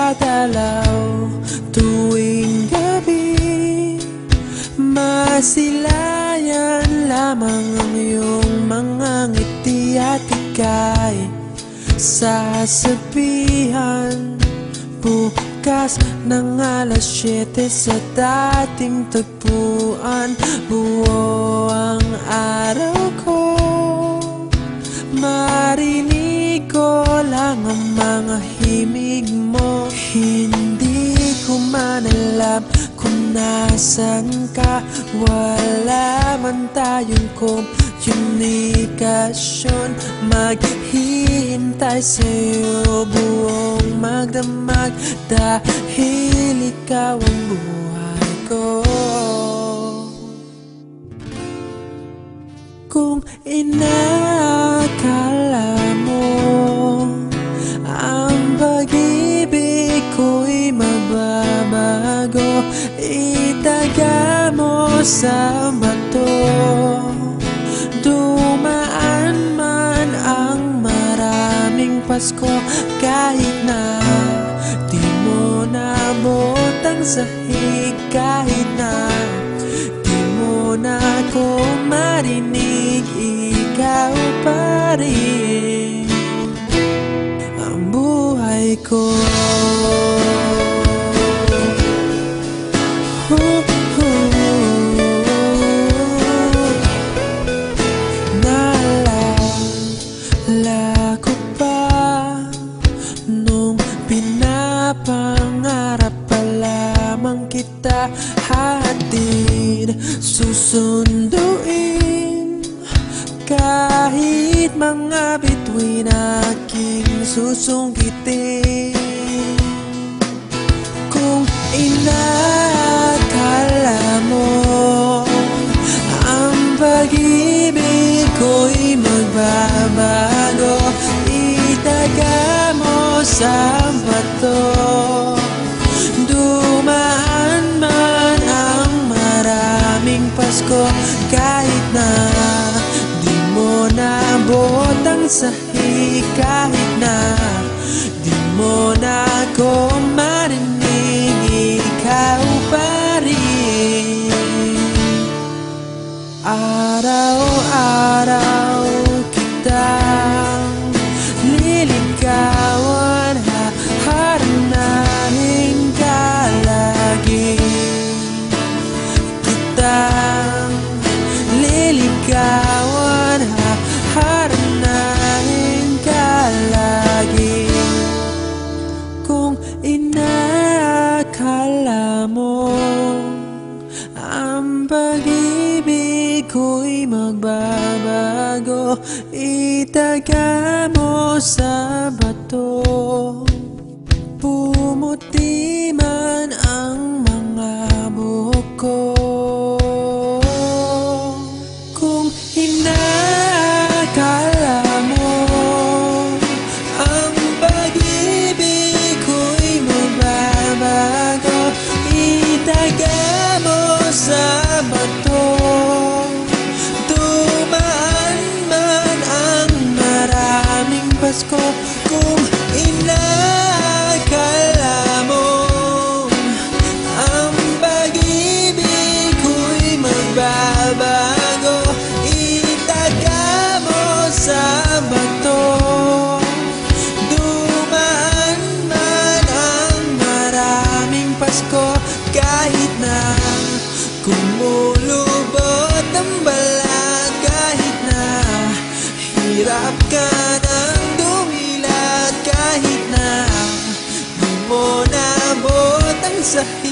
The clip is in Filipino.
dadalaw tuwing gabi. Masilayan lamang ang iyong mga ngiti at ika'y sasabihan bukas ng alas 7 sa dating tagpuan. Buo ang araw ko, marinig ko lang ang mga himig mo. Hindi ko man alam kung nasan ka, wala man tayong komunikasyon. Maghihintay sa'yo buong magdamag dahil ikaw ang buhay ko. Kung inakala mo ang pag-ibig ko'y mababago, itaga mo sa bato. Dumaan man ang maraming Pasko, kahit na di mo nabot ang sahig, kahit na di mo na ako marinig, ikaw pa rin ang buhay ko. Naalala ko pa nung pinapangarap pa lamang kita, hatid susunduin kahit mga bituin aking susungkitin. Kung inakala mo ang pag-ibig ko'y magbabago, itaga mo sa bato. Dumaan man ang maraming Pasko, kahit na di mo nabot ang sahig, kahit na di mo na ako marinig, ikaw pa rin. Araw-araw kitang liligawan, haharanahin ka lagi. Kitang liligawan, haharanahin ka lagi. Kung inakala mo ang pag-ibig ko'y magbabago, itaga mo sa bato. Pumuti man ang mga buhok ko. Kung inakala mo ang pag-ibig ko'y magbabago, itaga mo sa bato. Dumaan man ang maraming Pasko, kung inakala mo ang pag-ibig ko'y magbabago, itaga mo sa bato. Dumaan man ang maraming Pasko, kahit na kumulubot ang balat, kahit na hirap ka ng dumilat, kahit na di mo nabot ang sahig,